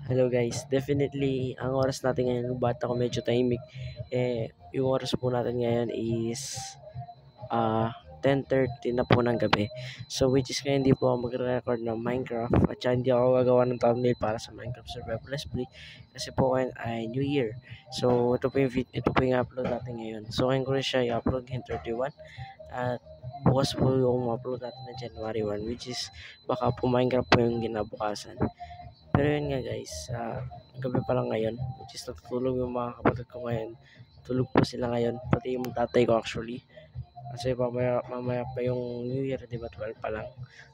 Hello guys, definitely ang oras natin ngayon, nung bata ko medyo tahimik, yung oras po natin ngayon is 10:30 na po ng gabi. So which is ngayon hindi po ako magre-record ng Minecraft at saka hindi ako gagawa ng thumbnail para sa Minecraft Survival Let's Play kasi po ngayon ay New Year. So ito po yung upload natin ngayon. So ngayon ko rin siya i-upload ngayon 31 at bukas po yung upload natin na January 1 which is baka po Minecraft po yung ginabukasan. Pero yun nga guys, gabi pa lang ngayon, which is natutulog yung mga kapatid ko ngayon. Tulog po sila ngayon, pati yung tatay ko actually. Kasi mamaya pa yung New Year, di ba? 12 pa lang.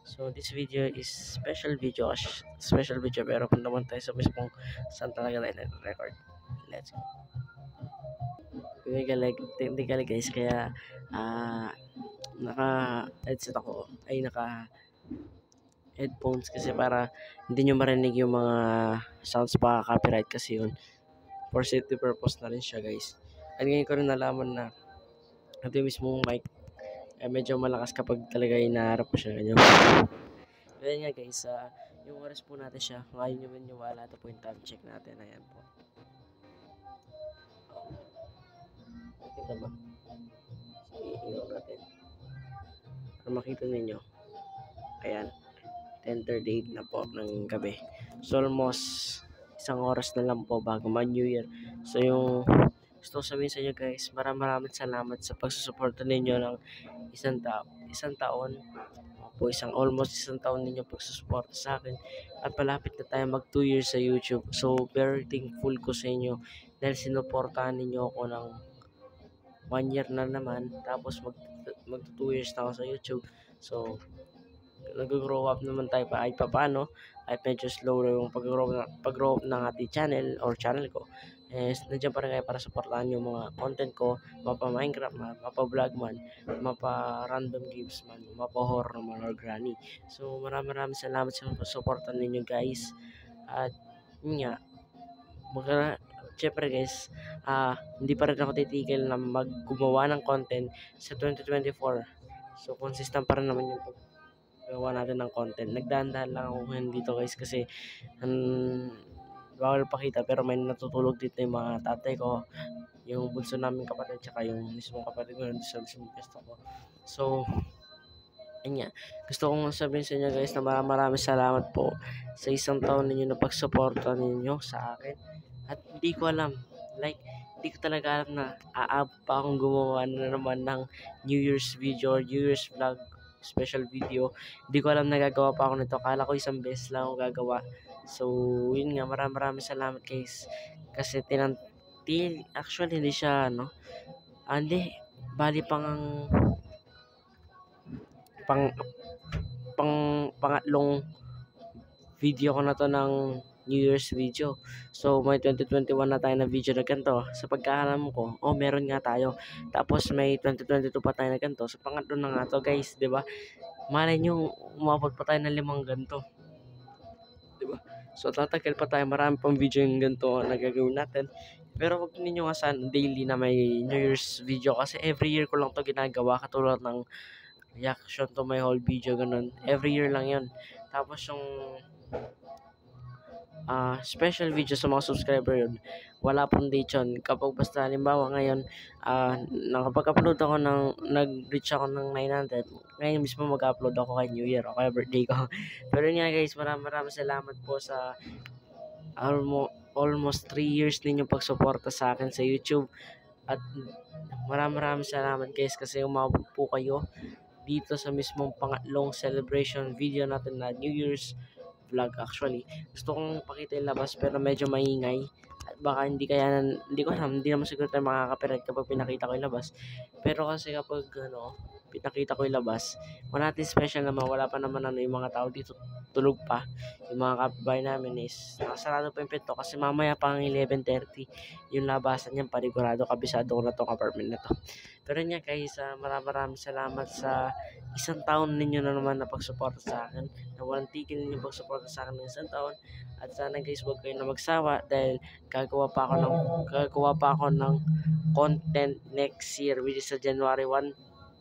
So this video is special video pero kung naman tayo sa mismong saan talaga tayo nag-record. Let's go. Technically guys, kaya naka-headset ako, ay naka headphones kasi para hindi nyo marinig yung mga sounds pa copyright kasi yun. For safety purpose na rin siya guys. At ngayon ko rin nalaman na ito yung mismong mic medyo malakas kapag talaga inaharap mo siya ganyan. Kaya nga guys, yung oras po natin siya, ngayon nyo maniwala, ito po yung time check natin. Ayan po. Makita ba? Sige, ilaw natin. Para makita ninyo. Ayan. 10:38 na po ng gabi. So almost isang oras na lang po bago mag-New Year. So yung gusto ko sabihin sa inyo guys, maraming salamat sa pagsusuporta ninyo ng isang taon po, almost isang taon ninyo pagsusuporta sa akin at palapit na tayo mag 2 years sa YouTube. So very thankful ko sa inyo dahil sinuportahan ninyo ako ng 1 year na naman tapos mag 2 years na ako sa YouTube. So nag-grow up naman tayo pa ay paano ay medyo slow yung pag-grow up ng ating channel or channel ko. Nandiyan pa rin kayo para supportahan yung mga content ko, mapa Minecraft man, mapa vlog man, mapa random games man, mapa horror man or granny. So maraming salamat sa suporta ninyo guys. At yun nga, syempre guys, hindi pa rin ako titigil na maggumawa ng content sa 2024. So consistent pa rin naman yung gawa natin ng content. Nagdahan-dahan lang ako ngayon dito guys kasi bawal pakita pero may natutulog dito yung mga tatay ko, yung bunso namin kapatid tsaka yung mismong kapatid ko nandito sa mismong pwesto ko. So ayun nga, gusto kong sabihin sa inyo guys na maraming salamat po sa isang taon ninyo na pagsuporta ninyo sa akin. At hindi ko alam, like hindi ko talaga alam na aabot pa akong gumawa na naman ng New Year's video or New Year's vlog special video. Hindi ko alam na gagawa pa ako nito. Akala ko isang beses lang ako gagawa. So, yun nga, maraming salamat guys. Kasi actually hindi siya, hindi, bali pang, pangatlong video ko na to ng New Year's video. So, may 2021 na tayo na video na ganito. Sa pagkaalam ko, meron nga tayo. Tapos may 2022 pa tayo na ganito. So, pangatlo na nga to guys, di ba? Malay nyo, umabot pa tayo ng 5 ganito. Di ba? So, tatagal pa tayo. Marami pang video yung ganito na gagawin natin. Pero wag ninyo asahan daily na may New Year's video kasi every year ko lang to ginagawa katulad ng reaction to my whole video ganun. Every year lang 'yon. Tapos yung special video sa mga subscriber yun, wala pong date yun. Kapag basta halimbawa ngayon, nakapag-upload ako nag-reach ako ng 900, ngayon mismo mag-upload ako kay New Year o kaya birthday ko. Pero yun nga guys, maraming salamat po sa almost 3 years ninyong pagsuporta sa akin sa YouTube. At maraming salamat guys kasi umabot po kayo dito sa mismong pangatlong celebration video natin na New Year's vlog actually. Gusto kong pakita yung labas pero medyo maingay. At baka hindi ko alam, hindi naman siguro tayo makaka-copyright kapag pinakita ko yung labas. Pero kasi kapag pinakita ko yung labas, wala natin special naman, wala pa naman yung mga tao dito tulog pa. Yung mga kapitbahay namin is nakasarado pa yung pinto kasi mamaya pang 11:30 yung labasan niyan, panigurado kabisado ko na tong apartment na to. Pero nga guys, maraming salamat sa isang taon ninyo na naman na pagsuporta sa akin, na walang tigil ninyo pagsuporta sa akin ng isang taon. At sana guys, huwag kayo na magsawa dahil gagawa pa ako ng content next year which is sa January 1.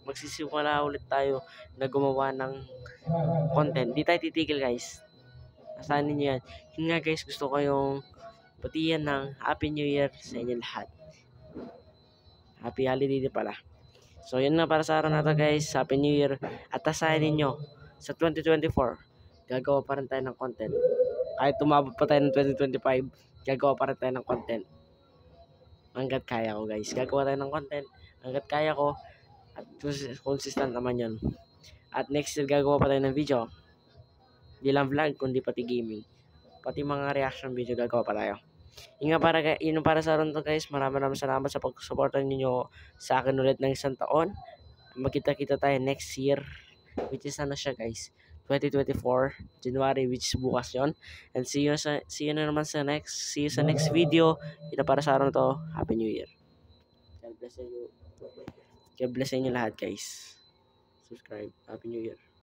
Magsisimula ulit tayo na gumawa ng content. Di tayo titigil guys. Asahan niyo yan. Yun nga guys, gusto ko yung batiyan ng Happy New Year sa inyo lahat. Happy holiday din pala. So yun na para sa araw na to guys. Happy New Year. At asahan ninyo sa 2024, gagawa pa rin tayo ng content. Kahit tumabot pa tayo ng 2025, gagawa pa rin tayo ng content. Hanggat kaya ko guys. Gagawa tayo ng content. Hanggat kaya ko. At consistent naman yun. At next year gagawa pa tayo ng video. Hindi lang vlog, kundi pati gaming. Pati mga reaction video gagawa pa tayo. Yun para sa araw to guys. Maraming salamat sa pag-suporta niyo sa akin ulit ng isang taon. Magkita-kita tayo next year. Which is ano siya guys. 2024 January, which is bukas yon. And see you na naman sa next video. Ito para sa araw to. Happy New Year. God bless you. God bless inyo lahat guys. Subscribe. Happy New Year.